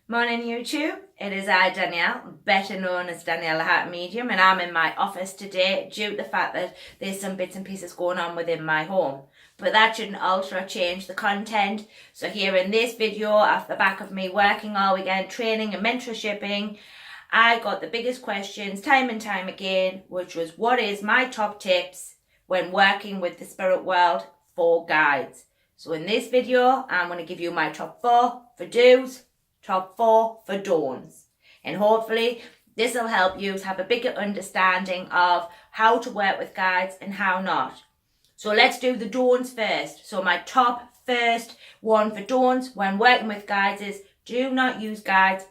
Morning YouTube, it is I, Danielle, better known as Danielle the Happy Medium, and I'm in my office today due to the fact that there's some bits and pieces going on within my home. But that shouldn't alter or change the content. So here in this video, off the back of me working all weekend, training and mentorshipping, I got the biggest questions time and time again, which was what is my top tips when working with the spirit world for guides. So in this video, I'm going to give you my top 4 for do's, top 4 for don'ts, and hopefully this will help you to have a bigger understanding of how to work with guides and how not. So let's do the don'ts first. So my top first one for don'ts when working with guides is do not use guides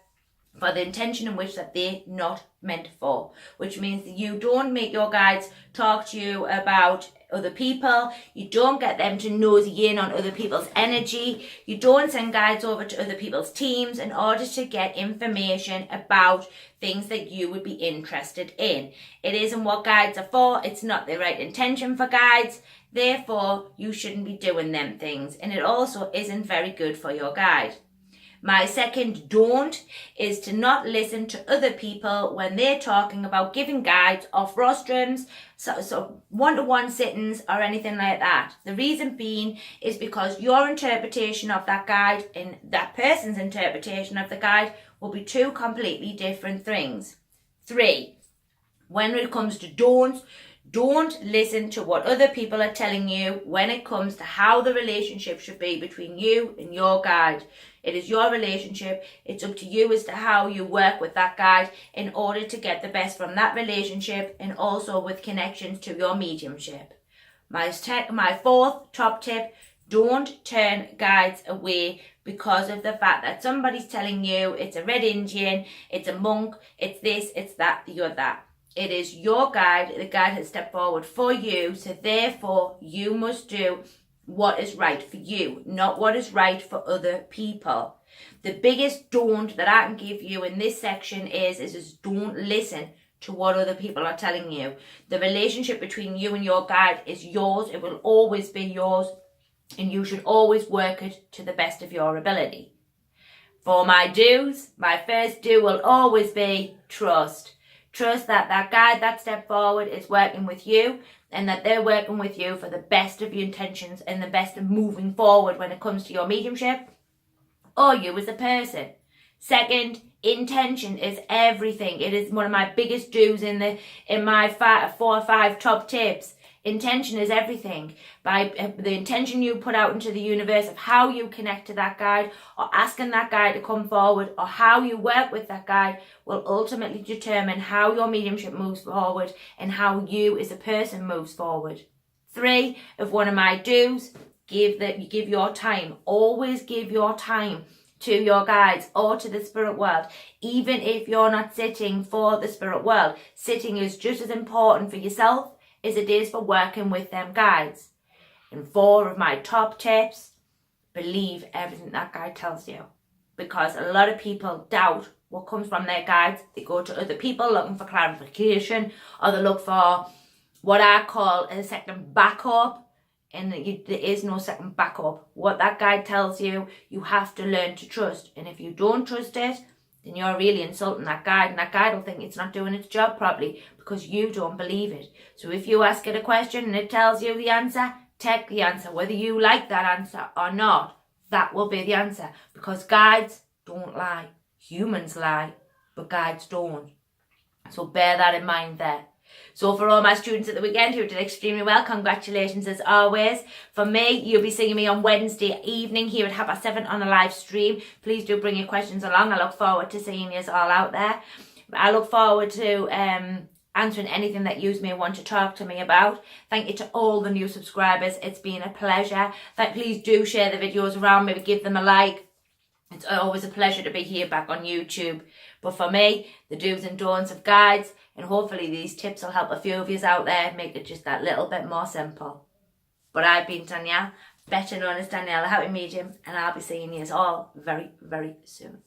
for the intention in which that they're not meant for, which means that you don't make your guides talk to you about other people, you don't get them to nosy in on other people's energy, you don't send guides over to other people's teams in order to get information about things that you would be interested in. It isn't what guides are for, it's not the right intention for guides, therefore you shouldn't be doing them things, and it also isn't very good for your guide. My second don't is to not listen to other people when they're talking about giving guides off rostrums, so one-to-one sittings or anything like that. The reason being is because your interpretation of that guide and that person's interpretation of the guide will be two completely different things. 3, when it comes to don'ts, don't listen to what other people are telling you when it comes to how the relationship should be between you and your guide. It is your relationship. It's up to you as to how you work with that guide in order to get the best from that relationship and also with connections to your mediumship. My 4th top tip, don't turn guides away because of the fact that somebody's telling you it's a red Indian, it's a monk, it's this, it's that, you're that. It is your guide. The guide has stepped forward for you, so therefore you must do what is right for you, not what is right for other people. The biggest don't that I can give you in this section is don't listen to what other people are telling you. The relationship between you and your guide is yours. It will always be yours, and you should always work it to the best of your ability. For my do's, my first do will always be trust. Trust that that guide that stepped forward is working with you and that they're working with you for the best of your intentions and the best of moving forward when it comes to your mediumship or you as a person. Second, intention is everything. It is one of my biggest do's in my 4 or 5 top tips. Intention is everything. By the intention you put out into the universe of how you connect to that guide or asking that guide to come forward or how you work with that guide will ultimately determine how your mediumship moves forward and how you as a person moves forward. 3 of one of my do's, give your time. Always give your time to your guides or to the spirit world. Even if you're not sitting for the spirit world, sitting is just as important for yourself as it is for working with them guides. And 4 of my top tips, believe everything that guide tells you. Because a lot of people doubt what comes from their guides. They go to other people looking for clarification, or they look for what I call a second backup, and there is no second backup. What that guide tells you, you have to learn to trust. And if you don't trust it, then you're really insulting that guide, and that guide will think it's not doing its job properly because you don't believe it. So if you ask it a question and it tells you the answer, take the answer. Whether you like that answer or not, that will be the answer, because guides don't lie. Humans lie, but guides don't. So bear that in mind there. So for all my students at the weekend who did extremely well, congratulations as always. For me, you'll be seeing me on Wednesday evening here at 7:30 on a live stream. Please do bring your questions along. I look forward to seeing you all out there. I look forward to answering anything that you may want to talk to me about. Thank you to all the new subscribers. It's been a pleasure. Please do share the videos around, maybe give them a like. It's always a pleasure to be here back on YouTube. But for me, the do's and don'ts of guides, and hopefully these tips will help a few of you out there, make it just that little bit more simple. But I've been Danielle, better known as Danielle the Happy Medium, and I'll be seeing you all very, very soon.